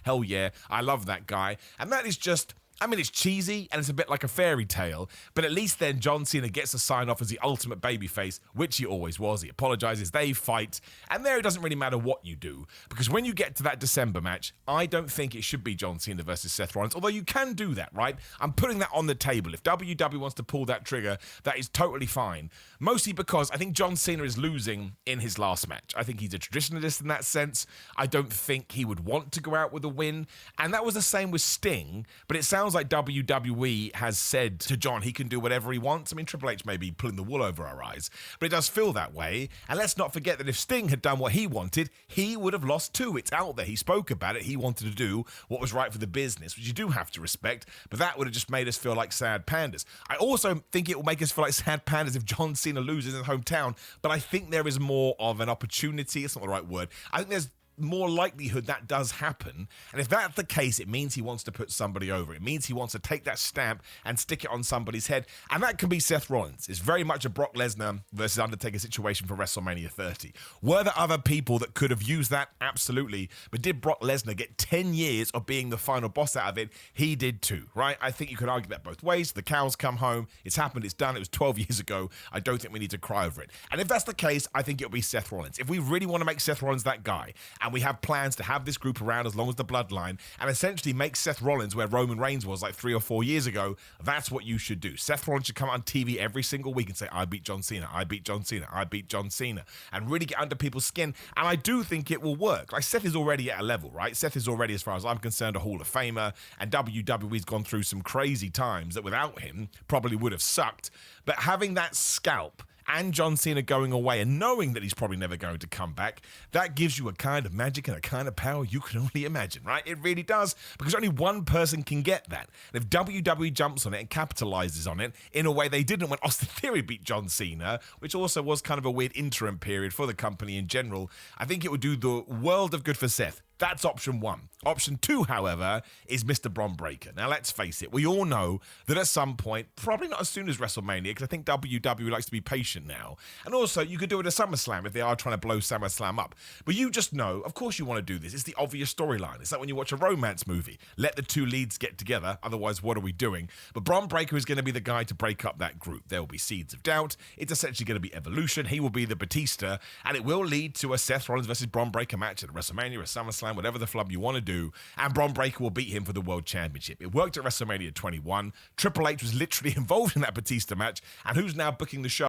Hell yeah, I love that guy. And that is just, I mean, it's cheesy and it's a bit like a fairy tale, but at least then John Cena gets to sign off as the ultimate babyface, which he always was. He apologizes, they fight, and there it doesn't really matter what you do, because when you get to that December match, I don't think it should be John Cena versus Seth Rollins, although you can do that, right? I'm putting that on the table. If WWE wants to pull that trigger, that is totally fine. Mostly because I think John Cena is losing in his last match. I think he's a traditionalist in that sense. I don't think he would want to go out with a win, and that was the same with Sting, but it sounds like WWE has said to John he can do whatever he wants. I mean, Triple H may be pulling the wool over our eyes, but it does feel that way. And let's not forget that if Sting had done what he wanted, he would have lost too. It's out there. He spoke about it. He wanted to do what was right for the business, which you do have to respect, but that would have just made us feel like sad pandas. I also think it will make us feel like sad pandas if John Cena loses in his hometown, but I think there is more of an opportunity. It's not the right word. I think there's more likelihood that does happen, and if that's the case, it means he wants to put somebody over. It means he wants to take that stamp and stick it on somebody's head, and that can be Seth Rollins. It's very much a Brock Lesnar versus Undertaker situation for WrestleMania 30. Were there other people that could have used that? Absolutely, but did Brock Lesnar get 10 years of being the final boss out of it? He did too, right? I think you could argue that both ways. The cows come home. It's happened. It's done. It was 12 years ago. I don't think we need to cry over it, and if that's the case, I think it'll be Seth Rollins. If we really want to make Seth Rollins that guy, and we have plans to have this group around as long as the bloodline and essentially make Seth Rollins where Roman Reigns was like 3 or 4 years ago, that's what you should do. Seth Rollins should come on TV every single week and say, I beat John Cena, I beat John Cena, I beat John Cena, and really get under people's skin. And I do think it will work. Like, Seth is already at a level, right? Seth is already, as far as I'm concerned, a Hall of Famer, and WWE's gone through some crazy times that without him probably would have sucked. But having that scalp and John Cena going away and knowing that he's probably never going to come back, that gives you a kind of magic and a kind of power you can only imagine, right? It really does, because only one person can get that. And if WWE jumps on it and capitalizes on it in a way they didn't when Austin Theory beat John Cena, which also was kind of a weird interim period for the company in general, I think it would do the world of good for Seth. That's option one. Option two, however, is Mr. Bron Breakker. Now, let's face it, we all know that at some point, probably not as soon as WrestleMania, because I think WWE likes to be patient now. And also, you could do it at SummerSlam if they are trying to blow SummerSlam up. But you just know, of course you want to do this. It's the obvious storyline. It's like when you watch a romance movie. Let the two leads get together, otherwise what are we doing? But Bron Breakker is going to be the guy to break up that group. There will be seeds of doubt. It's essentially going to be evolution. He will be the Batista, and it will lead to a Seth Rollins versus Bron Breakker match at WrestleMania or SummerSlam, whatever the flub you want to do, and Bron Breakker will beat him for the World Championship. It worked at WrestleMania 21. Triple H was literally involved in that Batista match, and who's now booking the show?